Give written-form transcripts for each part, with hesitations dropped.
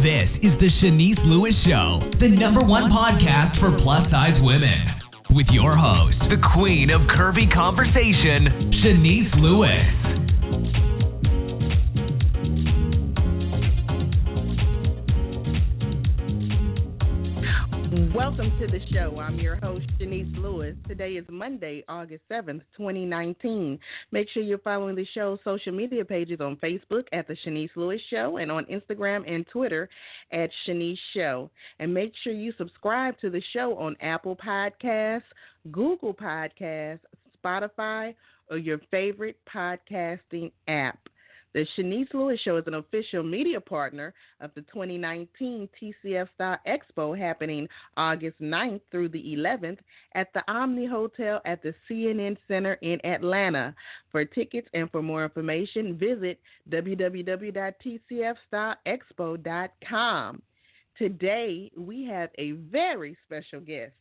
This is the Shanice Lewis Show, the #1 podcast for plus-size women. With your host, the queen of curvy conversation, Shanice Lewis. Welcome to the show. I'm your host, Shanice Lewis. Today is Monday, August 7th, 2019. Make sure you're following the show's social media pages on Facebook at The Shanice Lewis Show and on Instagram and Twitter at Shanice Show. And make sure you subscribe to the show on Apple Podcasts, Google Podcasts, Spotify, or your favorite podcasting app. The Shanice Lewis Show is an official media partner of the 2019 TCFStyle Expo happening August 9th through the 11th at the Omni Hotel at the CNN Center in Atlanta. For tickets and for more information, visit www.tcfstyleexpo.com. Today, we have a very special guest.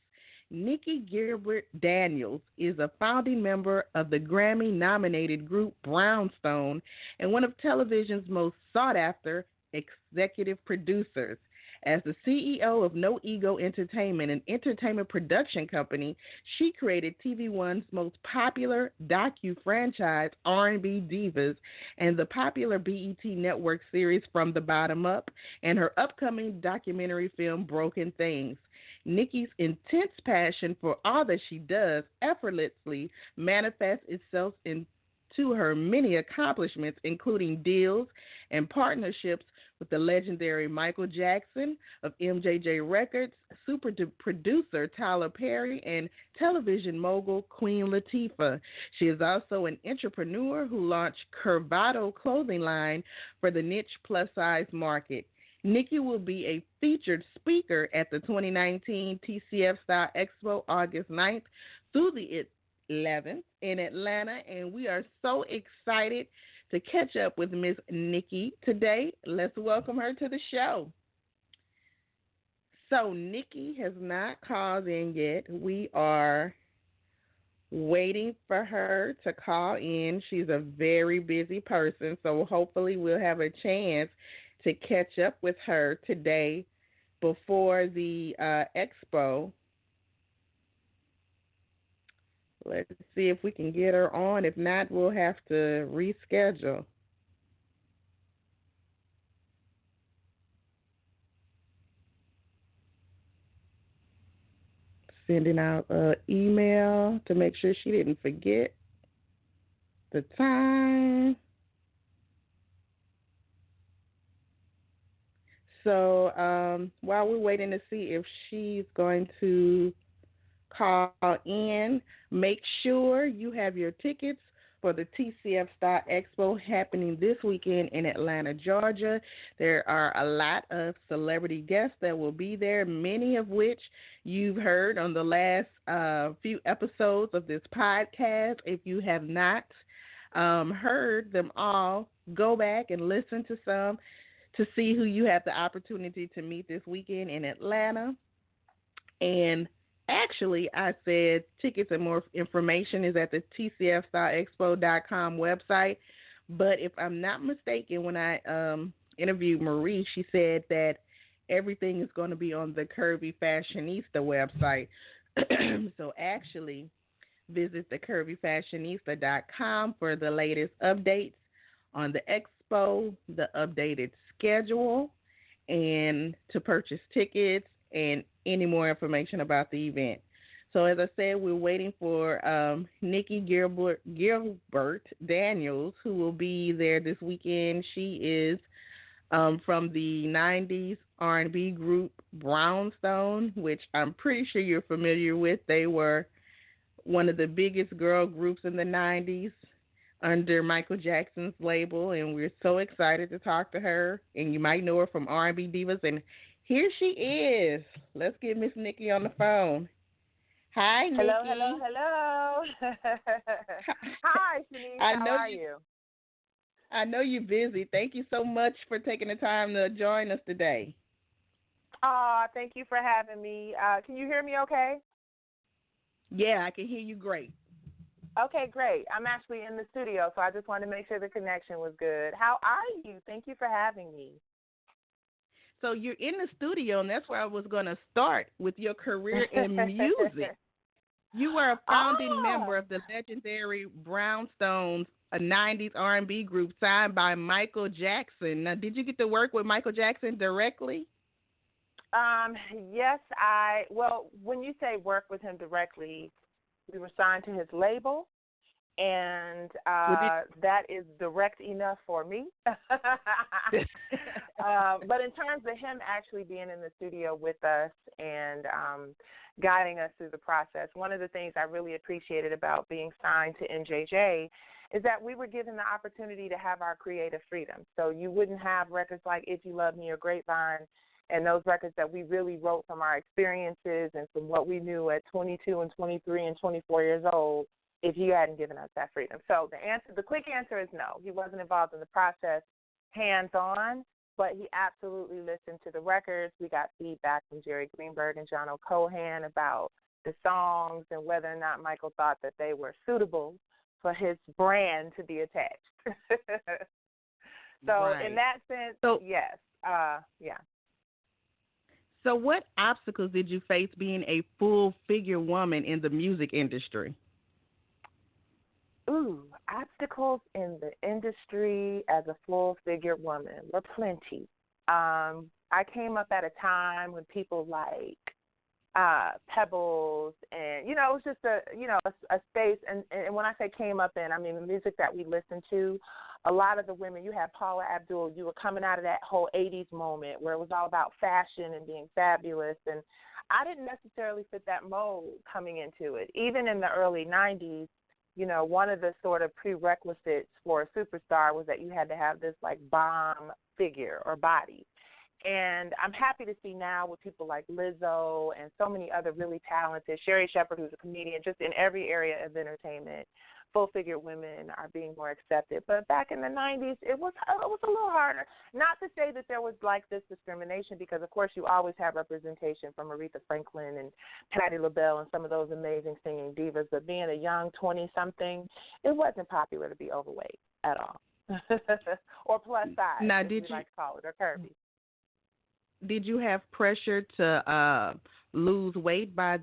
Nicci Gilbert-Daniels is a founding member of the Grammy-nominated group Brownstone and one of television's most sought-after executive producers. As the CEO of NoEgo Entertainment, an entertainment production company, she created TV One's most popular docu-franchise, R&B Divas, and the popular BET Network series From the Bottom Up, and her upcoming documentary film, Broken Things. Nicci's intense passion for all that she does effortlessly manifests itself into her many accomplishments, including deals and partnerships with the legendary Michael Jackson of MJJ Records, super producer Tyler Perry, and television mogul Queen Latifah. She is also an entrepreneur who launched Curvato clothing line for the niche plus-size market. Nicci will be a featured speaker at the 2019 TCFStyle Expo August 9th through the 11th in Atlanta, and we are so excited to catch up with Miss Nicci today. Let's welcome her to the show. So Nicci has not called in yet. We are waiting for her to call in. She's a very busy person, so hopefully we'll have a chance to catch up with her today before the expo. Let's see if we can get her on. If not, we'll have to reschedule. Sending out an email to make sure she didn't forget the time. So while we're waiting to see if she's going to call in, make sure you have your tickets for the TCFStyle Expo happening this weekend in Atlanta, Georgia. There are a lot of celebrity guests that will be there, many of which you've heard on the last few episodes of this podcast. If you have not heard them all, go back and listen to some to see who you have the opportunity to meet this weekend in Atlanta. And actually, I said tickets and more information is at the TCFStyleExpo.com website. But if I'm not mistaken, when I interviewed Marie, she said that everything is going to be on the Curvy Fashionista website. So actually, visit the CurvyFashionista.com for the latest updates on the expo, the updated schedule, and to purchase tickets and any more information about the event. So as I said, we're waiting for Nicci Gilbert-Daniels, who will be there this weekend. She is from the 90s R&B group Brownstone, which I'm pretty sure you're familiar with. They were one of the biggest girl groups in the 90s under Michael Jackson's label, and we're so excited to talk to her. And you might know her from R&B Divas, and here she is. Let's get Miss Nicci on the phone. Hi, Nicci. Hello. Hi, Shanice. How are you? I know you're busy. Thank you so much for taking the time to join us today. Thank you for having me. Can you hear me okay? Yeah, I can hear you great. Okay, great. I'm actually in the studio, so I just wanted to make sure the connection was good. How are you? Thank you for having me. So you're in the studio, and that's where I was going to start with your career in music. You were a founding member of the legendary Brownstones, a 90s R&B group signed by Michael Jackson. Now, did you get to work with Michael Jackson directly? Yes, well, when you say work with him directly, we were signed to his label, and that is direct enough for me. But in terms of him actually being in the studio with us and guiding us through the process, one of the things I really appreciated about being signed to MJJ is that we were given the opportunity to have our creative freedom. So you wouldn't have records like If You Love Me or Grapevine and those records that we really wrote from our experiences and from what we knew at 22 and 23 and 24 years old if you hadn't given us that freedom. So the quick answer is no. He wasn't involved in the process hands-on, but he absolutely listened to the records. We got feedback from Jerry Greenberg and John O'Cohan about the songs and whether or not Michael thought that they were suitable for his brand to be attached. So right. In that sense, yes. Yeah. So what obstacles did you face being a full-figure woman in the music industry? Obstacles in the industry as a full-figure woman were plenty. I came up at a time when people like Pebbles and, it was just a space. And when I say came up in, I mean the music that we listened to. A lot of the women, you had Paula Abdul, you were coming out of that whole 80s moment where it was all about fashion and being fabulous. And I didn't necessarily fit that mold coming into it. Even in the early 90s, one of the sort of prerequisites for a superstar was that you had to have this like bomb figure or body. And I'm happy to see now with people like Lizzo and so many other really talented, Sherry Shepherd, who's a comedian, just in every area of entertainment, full-figure women are being more accepted. But back in the 90s, it was a little harder. Not to say that there was like this discrimination, because of course you always have representation from Aretha Franklin and Patti LaBelle and some of those amazing singing divas. But being a young 20-something, it wasn't popular to be overweight at all, or plus size, now, as we like to call it, or curvy. Did you have pressure to lose weight by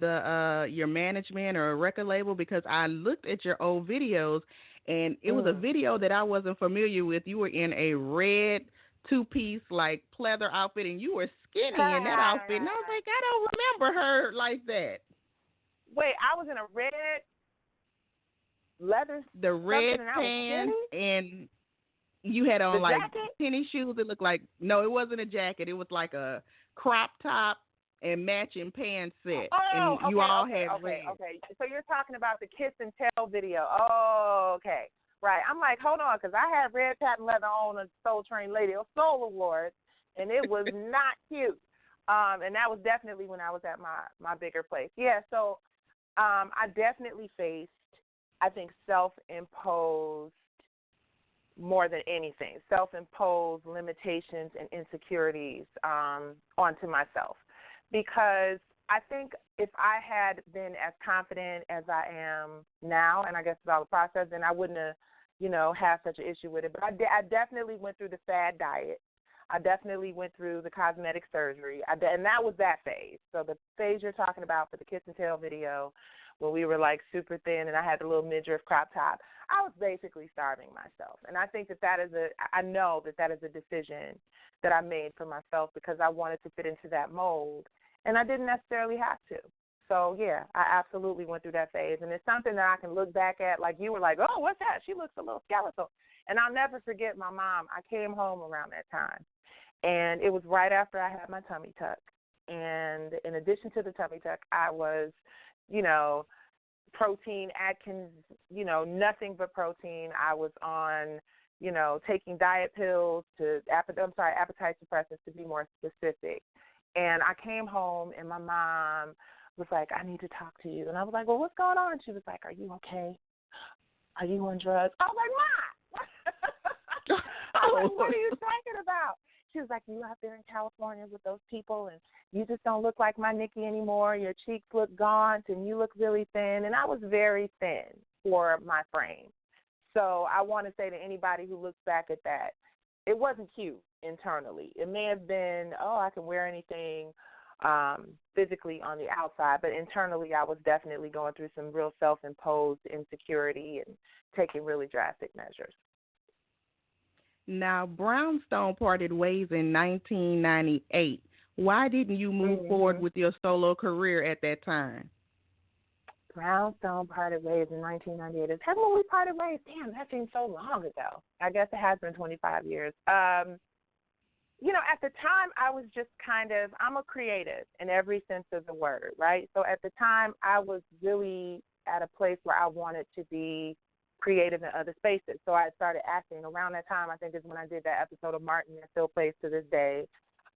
your management or a record label? Because I looked at your old videos, and it was a video that I wasn't familiar with. You were in a red two-piece, like, pleather outfit, and you were skinny in that outfit. And I was like, I don't remember her like that. Wait, I was in a red leather the red pants, and you had on, like, tennis shoes. It looked like, no, it wasn't a jacket. It was like a crop top and matching pants set. And you all had red. Okay. So you're talking about the Kiss and Tell video. Oh, okay. Right. I'm like, hold on, because I had red patent leather on a Soul Train Lady Soul Awards, and it was not cute. And that was definitely when I was at my bigger place. Yeah, so I definitely faced, I think, self-imposed, more than anything, self-imposed limitations and insecurities onto myself. Because I think if I had been as confident as I am now, and I guess it's all the process, then I wouldn't have, have such an issue with it. But I definitely went through the fad diet. I definitely went through the cosmetic surgery, and that was that phase. So the phase you're talking about for the Kiss and Tell video, when we were like super thin and I had the little midriff crop top, I was basically starving myself. And I think I know that is a decision that I made for myself because I wanted to fit into that mold, and I didn't necessarily have to. So, yeah, I absolutely went through that phase. And it's something that I can look back at, like you were like, oh, what's that? She looks a little skeletal. And I'll never forget my mom. I came home around that time, and it was right after I had my tummy tuck. And in addition to the tummy tuck, I was, protein Atkins, nothing but protein. I was on, taking diet pills appetite suppressants to be more specific. And I came home and my mom was like, I need to talk to you. And I was like, well, what's going on? And she was like, are you okay? Are you on drugs? I was like, Ma! I was like, what are you talking about? She was like, you out there in California with those people, and you just don't look like my Nicci anymore. Your cheeks look gaunt, and you look really thin. And I was very thin for my frame. So I want to say to anybody who looks back at that, it wasn't cute internally. It may have been, I can wear anything physically on the outside, but internally I was definitely going through some real self-imposed insecurity and taking really drastic measures. Now, Brownstone parted ways in 1998. Why didn't you move forward with your solo career at that time? Brownstone parted ways in 1998. Is that when we parted ways? Damn, that seems so long ago. I guess it has been 25 years. At the time, I was just I'm a creative in every sense of the word, right? So at the time, I was really at a place where I wanted to be creative in other spaces. So I started acting. Around that time, I think is when I did that episode of Martin that still plays to this day.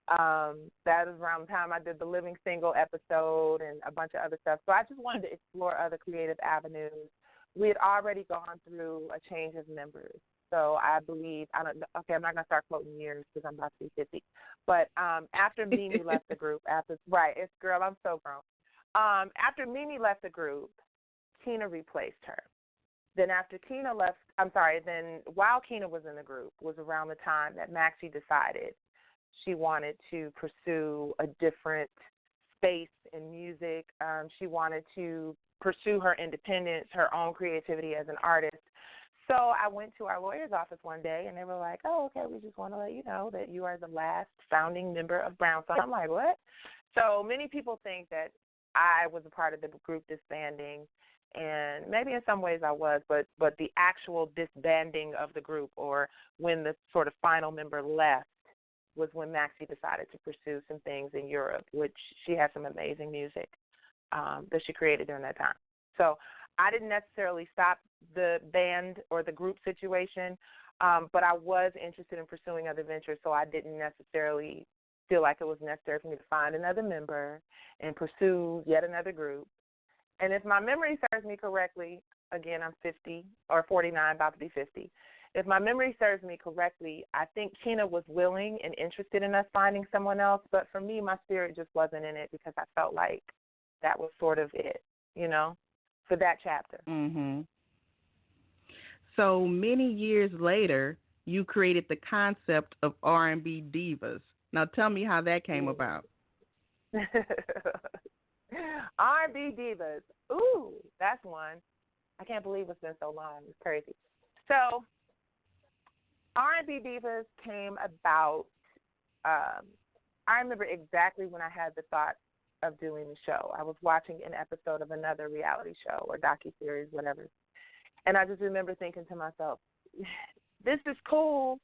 That was around the time I did the Living Single episode and a bunch of other stuff. So I just wanted to explore other creative avenues. We had already gone through a change of members. So I believe, I'm not going to start quoting years because I'm about to be 50. But after Mimi left the group, I'm so grown. After Mimi left the group, Kina replaced her. Then after Kina left, then while Kina was in the group was around the time that Maxie decided she wanted to pursue a different space in music. She wanted to pursue her independence, her own creativity as an artist. So I went to our lawyer's office one day, and they were like, okay, we just want to let you know that you are the last founding member of Brownstone. I'm like, what? So many people think that I was a part of the group disbanding, and maybe in some ways I was, but the actual disbanding of the group, or when the sort of final member left, was when Maxie decided to pursue some things in Europe, which she had some amazing music that she created during that time. So I didn't necessarily stop the band or the group situation, but I was interested in pursuing other ventures, so I didn't necessarily feel like it was necessary for me to find another member and pursue yet another group. And if my memory serves me correctly, again, I'm 50 or 49, about to be 50. If my memory serves me correctly, I think Kina was willing and interested in us finding someone else, but for me, my spirit just wasn't in it because I felt like that was sort of it, for that chapter. Mm-hmm. So many years later, you created the concept of R&B Divas. Now tell me how that came about. R&B Divas. Ooh, that's one. I can't believe it's been so long. It's crazy. So R&B Divas came about, I remember exactly when I had the thought of doing the show. I was watching an episode of another reality show or docu-series, whatever. And I just remember thinking to myself, this is cool,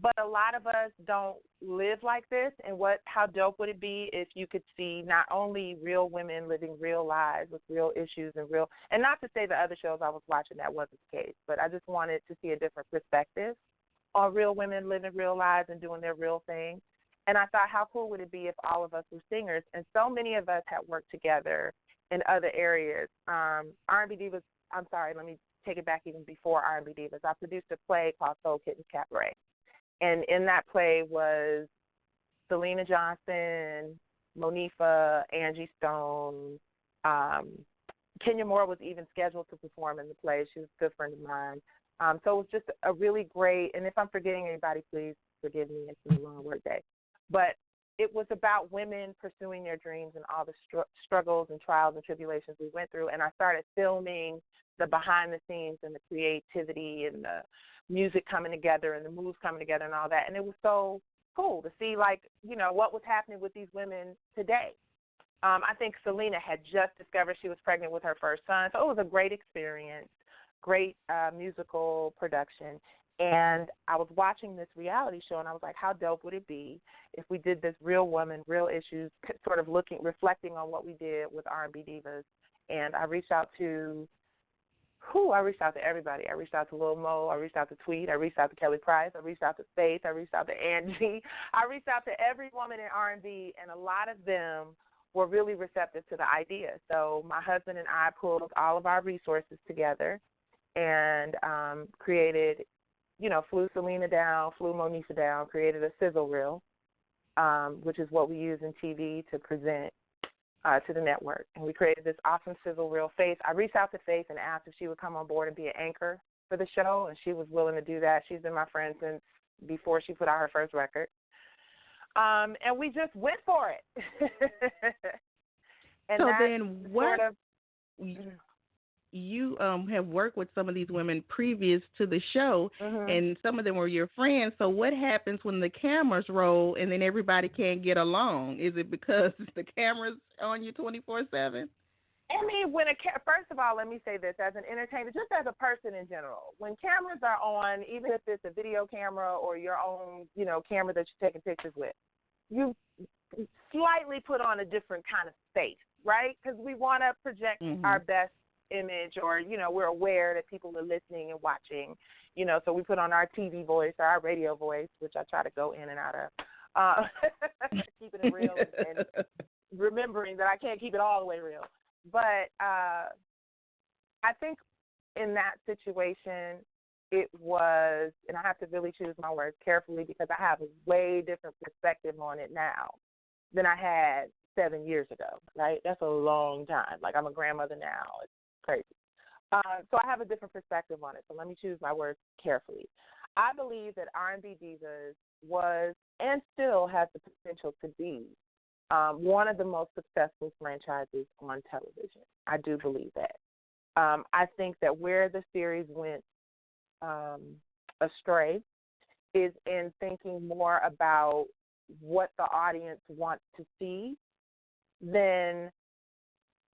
but a lot of us don't live like this. And how dope would it be if you could see not only real women living real lives with real issues and not to say the other shows I was watching that wasn't the case, but I just wanted to see a different perspective on real women living real lives and doing their real thing. And I thought, how cool would it be if all of us were singers? And so many of us had worked together in other areas. R&B Divas, let me take it back even before R&B Divas. I produced a play called Soul Kittens Cabaret. And in that play was Selena Johnson, Monifa, Angie Stone. Kenya Moore was even scheduled to perform in the play. She was a good friend of mine. So it was just a really great, and if I'm forgetting anybody, please forgive me. It's been a long work day. But it was about women pursuing their dreams and all the struggles and trials and tribulations we went through. And I started filming the behind the scenes and the creativity and the music coming together and the moves coming together and all that. And it was so cool to see, what was happening with these women today. I think Selena had just discovered she was pregnant with her first son. So it was a great experience, great musical production. And I was watching this reality show, and I was like, how dope would it be if we did this real woman, real issues, sort of reflecting on what we did with R&B Divas. And I reached out to everybody. I reached out to Lil Mo. I reached out to Tweet. I reached out to Kelly Price. I reached out to Faith. I reached out to Angie. I reached out to every woman in R&B, and a lot of them were really receptive to the idea. So my husband and I pulled all of our resources together and created, flew Selena down, flew Monifa down, created a sizzle reel, which is what we use in TV to present to the network. And we created this awesome sizzle reel. Faith, I reached out to Faith and asked if she would come on board and be an anchor for the show, and she was willing to do that. She's been my friend since before she put out her first record. And we just went for it. And so then what? Sort of, you have worked with some of these women previous to the show, and some of them were your friends. So what happens when the cameras roll and then everybody can't get along? Is it because the camera's on you 24/7? I mean, first of all, let me say this, as an entertainer, just as a person in general, when cameras are on, even if it's a video camera or your own, camera that you're taking pictures with, you slightly put on a different kind of face, right? Because we want to project our best image, or, we're aware that people are listening and watching, so we put on our TV voice or our radio voice, which I try to go in and out of, keeping it real and remembering that I can't keep it all the way real. But I think in that situation, it was, and I have to really choose my words carefully because I have a way different perspective on it now than I had 7 years ago, right? That's a long time. Like, I'm a grandmother now. It's crazy. So I have a different perspective on it. So let me choose my words carefully. I believe that R&B Divas was and still has the potential to be one of the most successful franchises on television. I do believe that. I think that where the series went astray is in thinking more about what the audience wants to see than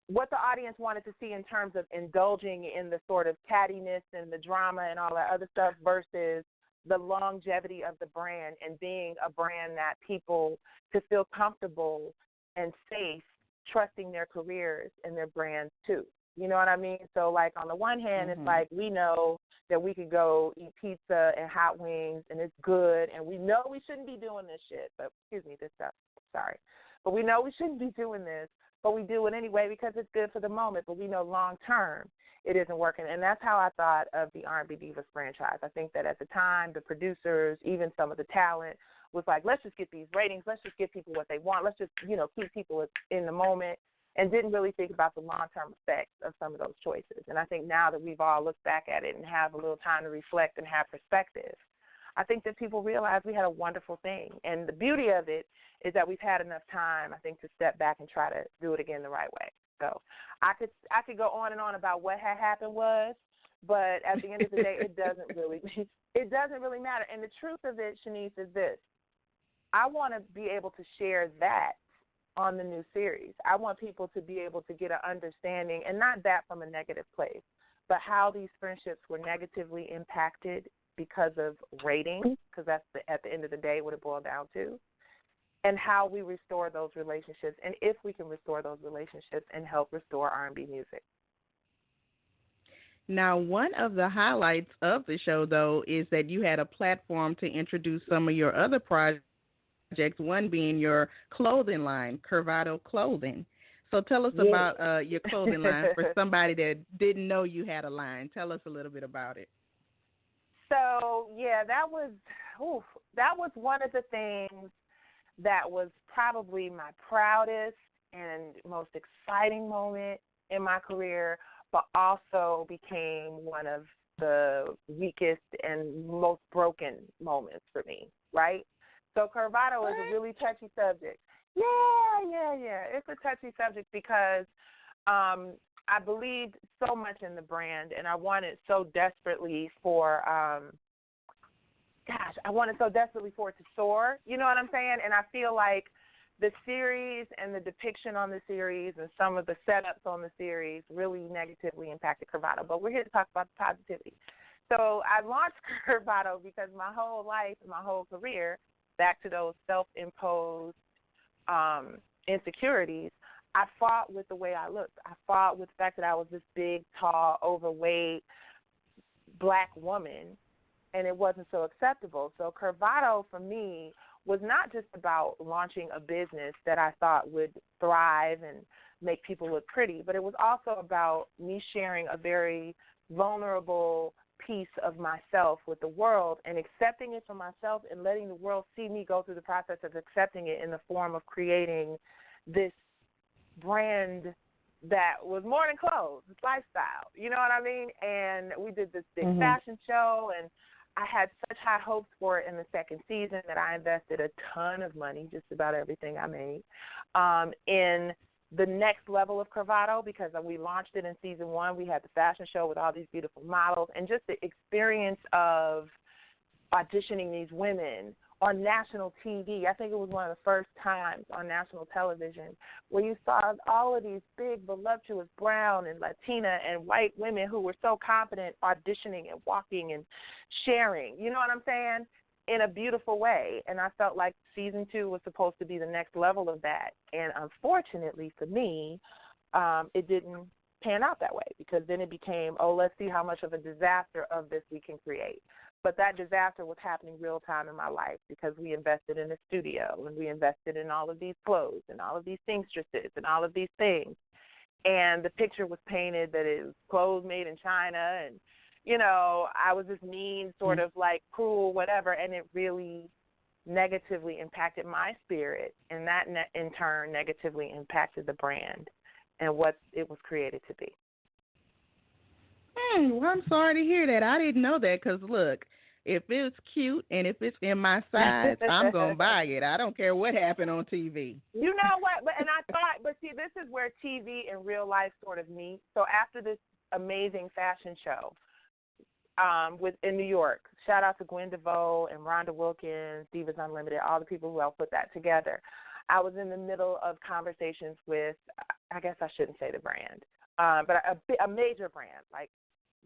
what the audience wanted to see in terms of indulging in the sort of cattiness and the drama and all that other stuff versus the longevity of the brand and being a brand that people could feel comfortable and safe trusting their careers and their brands too. You know what I mean? So, like, on the one hand, it's like we know that we could go eat pizza and hot wings and it's good, and we know we shouldn't be doing this shit. But, this stuff. Sorry. But we know we shouldn't be doing this, but we do it anyway because it's good for the moment. But we know long term it isn't working. And that's how I thought of the R&B Divas franchise. I think that at the time, the producers, even some of the talent, was like, let's just get these ratings. Let's just give people what they want. Let's just, keep people in the moment, and didn't really think about the long-term effects of some of those choices. And I think now that we've all looked back at it and have a little time to reflect and have perspective, I think that people realize we had a wonderful thing. And the beauty of it is that we've had enough time, I think, to step back and try to do it again the right way. So I could go on and on about what had happened but at the end of the day, it doesn't really matter. And the truth of it, Shanice, is this. I want to be able to share that on the new series. I want people to be able to get an understanding, and not that from a negative place, but how these friendships were negatively impacted because of ratings, because that's at the end of the day what it boiled down to, and how we restore those relationships, and if we can restore those relationships and help restore R&B music. Now, one of the highlights of the show, though, is that you had a platform to introduce some of your other projects, one being your clothing line, Curvato Clothing. So tell us about your clothing line for somebody that didn't know you had a line. Tell us a little bit about it. So, that was one of the things that was probably my proudest and most exciting moment in my career, but also became one of the weakest and most broken moments for me, right? So Curvato is a really touchy subject. Yeah. It's a touchy subject because I believed so much in the brand, and I wanted so desperately for it to soar. You know what I'm saying? And I feel like the series and the depiction on the series and some of the setups on the series really negatively impacted Curvato. But we're here to talk about the positivity. So I launched Curvato because my whole life and my whole career, back to those self-imposed insecurities, I fought with the way I looked. I fought with the fact that I was this big, tall, overweight black woman, and it wasn't so acceptable. So Curvato, for me, was not just about launching a business that I thought would thrive and make people look pretty, but it was also about me sharing a very vulnerable piece of myself with the world and accepting it for myself and letting the world see me go through the process of accepting it in the form of creating this brand that was more than clothes, it's lifestyle. You know what I mean? And we did this big fashion show, and I had such high hopes for it in the second season that I invested a ton of money, just about everything I made, in the next level of Curvato, because we launched it in season 1. We had the fashion show with all these beautiful models, and just the experience of auditioning these women on national TV. I think it was one of the first times on national television where you saw all of these big, voluptuous brown and Latina and white women who were so confident auditioning and walking and sharing, you know what I'm saying, in a beautiful way. And I felt like season 2 was supposed to be the next level of that. And unfortunately for me, it didn't pan out that way, because then it became, let's see how much of a disaster of this we can create. But that disaster was happening real time in my life, because we invested in a studio and we invested in all of these clothes and all of these seamstresses and all of these things. And the picture was painted that it was clothes made in China, and, you know, I was this mean, sort of like cruel, whatever, and it really negatively impacted my spirit, and that in turn negatively impacted the brand and what it was created to be. Well, I'm sorry to hear that. I didn't know that, because, look, if it's cute and if it's in my size, I'm going to buy it. I don't care what happened on TV. You know what? But see, this is where TV and real life sort of meet. So after this amazing fashion show in New York, shout out to Gwen DeVoe and Rhonda Wilkins, Divas Unlimited, all the people who helped put that together. I was in the middle of conversations with, I guess I shouldn't say the brand, but a major brand, like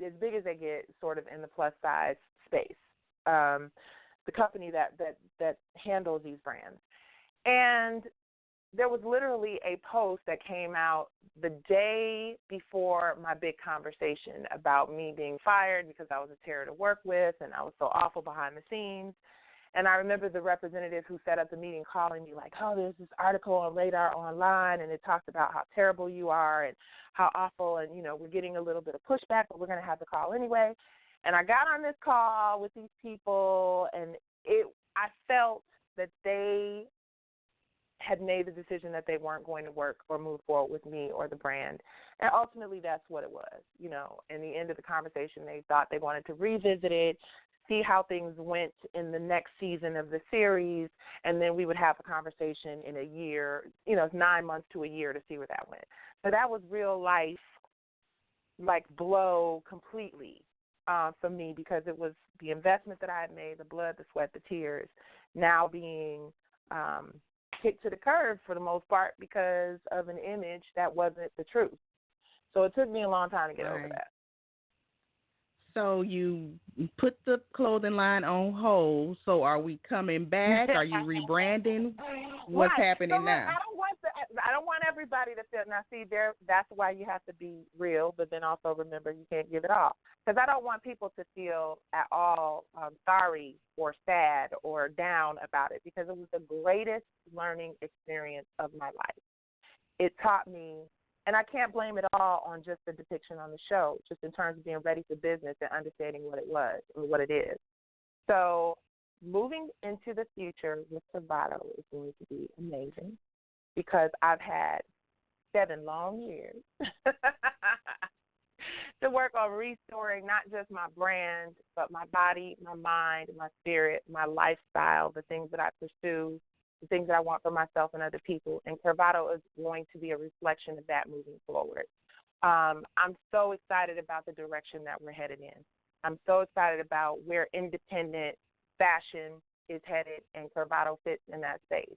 as big as they get, sort of in the plus size space, the company that handles these brands. And there was literally a post that came out the day before my big conversation about me being fired because I was a terror to work with and I was so awful behind the scenes. And I remember the representative who set up the meeting calling me like, there's this article on Radar Online, and it talks about how terrible you are and how awful, and, you know, we're getting a little bit of pushback, but we're going to have the call anyway. And I got on this call with these people, and I felt that they had made the decision that they weren't going to work or move forward with me or the brand. And ultimately that's what it was. You know, in the end of the conversation, they thought they wanted to revisit it, see how things went in the next season of the series, and then we would have a conversation in a year, you know, 9 months to a year to see where that went. So that was real life, like, blow completely for me, because it was the investment that I had made, the blood, the sweat, the tears, now being kicked to the curb for the most part because of an image that wasn't the truth. So it took me a long time to get over that. So you put the clothing line on hold. So are we coming back? Are you rebranding? What's happening now? I don't want everybody to feel. Now, see, that's why you have to be real, but then also remember you can't give it all. Because I don't want people to feel at all sorry or sad or down about it, because it was the greatest learning experience of my life. It taught me. And I can't blame it all on just the depiction on the show, just in terms of being ready for business and understanding what it was and what it is. So moving into the future with Curvato is going to be amazing, because I've had 7 long years to work on restoring not just my brand, but my body, my mind, my spirit, my lifestyle, the things that I pursue, the things that I want for myself and other people. And Curvato is going to be a reflection of that moving forward. I'm so excited about the direction that we're headed in. I'm so excited about where independent fashion is headed, and Curvato fits in that space.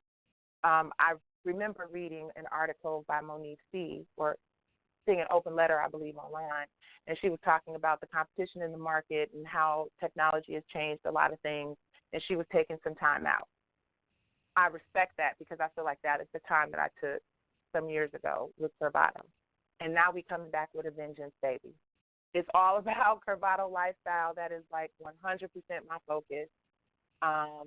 I remember reading an article by Monique C., or seeing an open letter, I believe, online, and she was talking about the competition in the market and how technology has changed a lot of things, and she was taking some time out. I respect that, because I feel like that is the time that I took some years ago with Curvato. And now we coming back with a vengeance, baby. It's all about Curvato lifestyle. That is like 100% my focus. I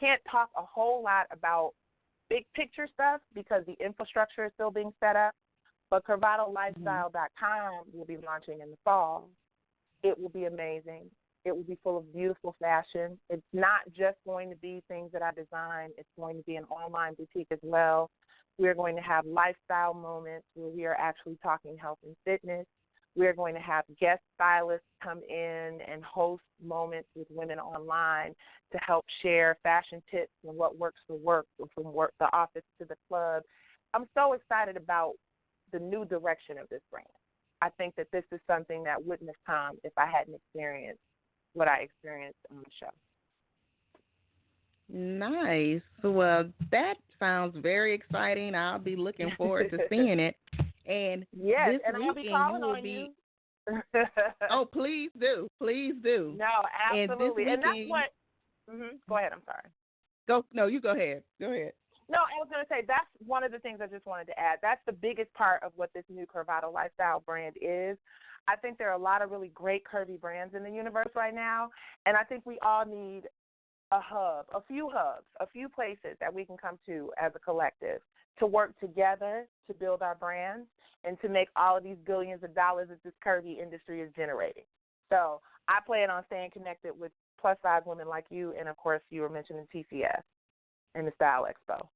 can't talk a whole lot about big picture stuff because the infrastructure is still being set up, but CurvatoLifestyle.com will be launching in the fall. It will be amazing. It will be full of beautiful fashion. It's not just going to be things that I design. It's going to be an online boutique as well. We're going to have lifestyle moments where we are actually talking health and fitness. We're going to have guest stylists come in and host moments with women online to help share fashion tips and what works for work, from work, the office to the club. I'm so excited about the new direction of this brand. I think that this is something that wouldn't have come if I hadn't experienced what I experienced on the show. Nice. Well, that sounds very exciting. I'll be looking forward to seeing it. And yes, this and I'll be calling you will on be. you. Oh, please do. Please do. No, absolutely. And that's what. Go ahead. I'm sorry. No, you go ahead. Go ahead. No, I was going to say that's one of the things I just wanted to add. That's the biggest part of what this new Curvato lifestyle brand is. I think there are a lot of really great curvy brands in the universe right now, and I think we all need a few places that we can come to as a collective to work together to build our brands and to make all of these billions of dollars that this curvy industry is generating. So I plan on staying connected with plus-size women like you, and, of course, you were mentioning TCF and the Style Expo.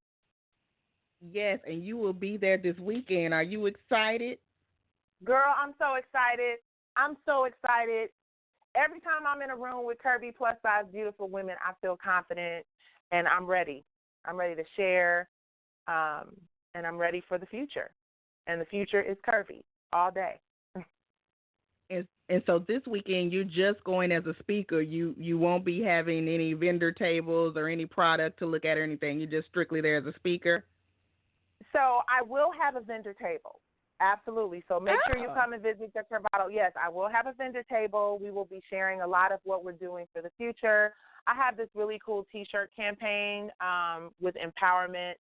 Yes, and you will be there this weekend. Are you excited? Girl, I'm so excited. Every time I'm in a room with curvy, plus-size, beautiful women, I feel confident, and I'm ready. I'm ready to share, and I'm ready for the future. And the future is curvy all day. And so this weekend, you're just going as a speaker. You won't be having any vendor tables or any product to look at or anything. You're just strictly there as a speaker? So I will have a vendor table. Absolutely. So make sure you come and visit the Curvato. Yes, I will have a vendor table. We will be sharing a lot of what we're doing for the future. I have this really cool T-shirt campaign with empowerment.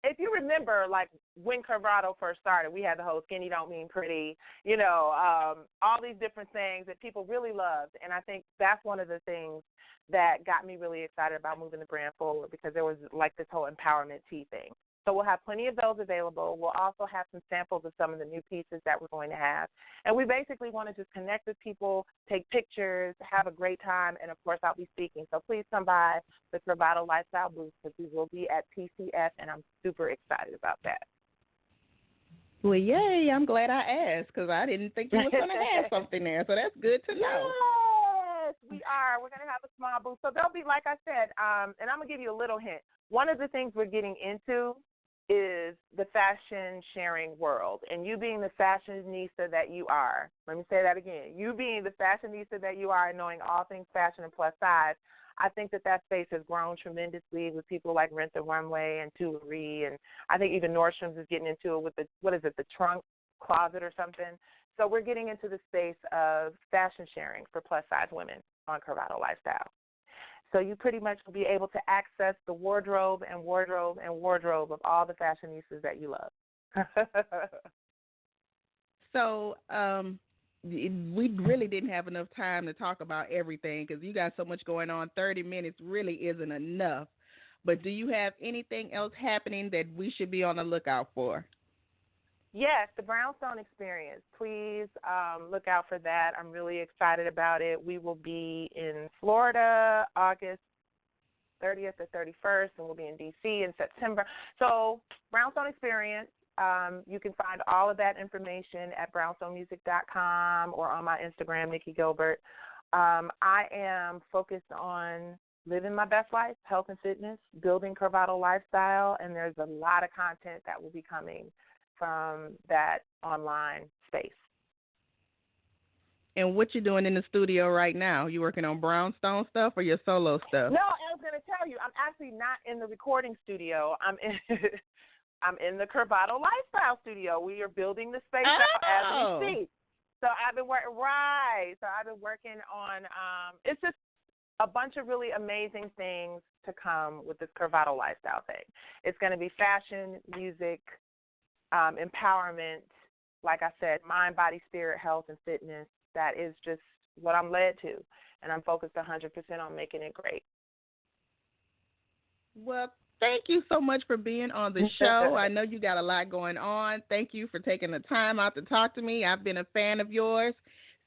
If you remember, like, when Curvato first started, we had the whole skinny don't mean pretty, all these different things that people really loved. And I think that's one of the things that got me really excited about moving the brand forward, because there was, like, this whole empowerment tee thing. So we'll have plenty of those available. We'll also have some samples of some of the new pieces that we're going to have. And we basically want to just connect with people, take pictures, have a great time, and, of course, I'll be speaking. So please come by the Curvato Lifestyle booth, because we will be at TCF, and I'm super excited about that. Well, yay. I'm glad I asked, because I didn't think you were going to have something there. So that's good to know. Yes, we are. We're going to have a small booth. So there'll be, like I said, and I'm going to give you a little hint. One of the things we're getting into is the fashion sharing world, and you being the fashionista that you are. Let me say that again. You being the fashionista that you are and knowing all things fashion and plus size, I think that space has grown tremendously with people like Rent the Runway and Tuileries, and I think even Nordstrom's is getting into it with the trunk closet or something. So we're getting into the space of fashion sharing for plus size women on Curvato Lifestyle. So you pretty much will be able to access the wardrobe of all the fashionistas that you love. So we really didn't have enough time to talk about everything, because you got so much going on. 30 minutes really isn't enough. But do you have anything else happening that we should be on the lookout for? Yes, the Brownstone experience. Please look out for that. I'm really excited about it. We will be in Florida August 30th or 31st, and we'll be in D.C. in September. So Brownstone experience, you can find all of that information at brownstonemusic.com or on my Instagram, Nicci Gilbert. I am focused on living my best life, health and fitness, building Curvato lifestyle, and there's a lot of content that will be coming from that online space. And what you doing in the studio right now? You working on Brownstone stuff or your solo stuff? No, I was going to tell you, I'm actually not in the recording studio. I'm in the Curvato Lifestyle studio. We are building the space out as we speak. So I've been working on. It's just a bunch of really amazing things to come with this Curvato Lifestyle thing. It's going to be fashion, music, empowerment, like I said, mind, body, spirit, health, and fitness. That is just what I'm led to, and I'm focused 100% on making it great. Well, thank you so much for being on the show. I know you got a lot going on. Thank you for taking the time out to talk to me. I've been a fan of yours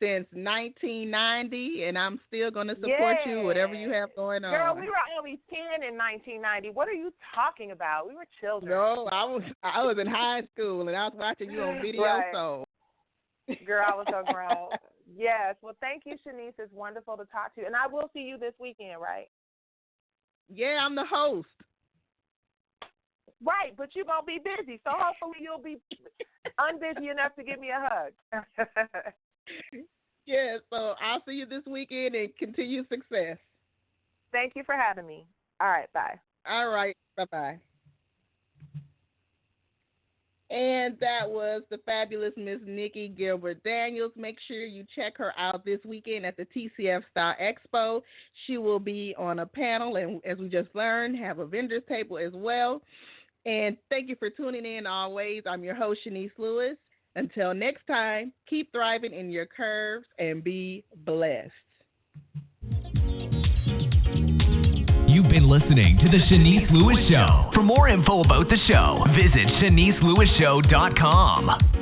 since 1990, and I'm still going to support you, whatever you have going on. Girl, we were only 10 in 1990. What are you talking about? We were children. No, I was in high school, and I was watching you on video. Right. So Girl, I was so grown. Yes. Well, thank you, Shanice. It's wonderful to talk to you. And I will see you this weekend, right? Yeah, I'm the host. Right, but you're going to be busy. So hopefully you'll be unbusy enough to give me a hug. Yeah, so I'll see you this weekend and continue success. Thank you for having me. All right, bye. All right, bye-bye. And that was the fabulous Miss Nicci Gilbert-Daniels. Make sure you check her out this weekend at the TCFStyle Expo. She will be on a panel and, as we just learned, have a vendor's table as well. And thank you for tuning in always. I'm your host, Shanice Lewis. Until next time, keep thriving in your curves and be blessed. You've been listening to The Shanice Lewis Show. For more info about the show, visit ShaniceLewisShow.com.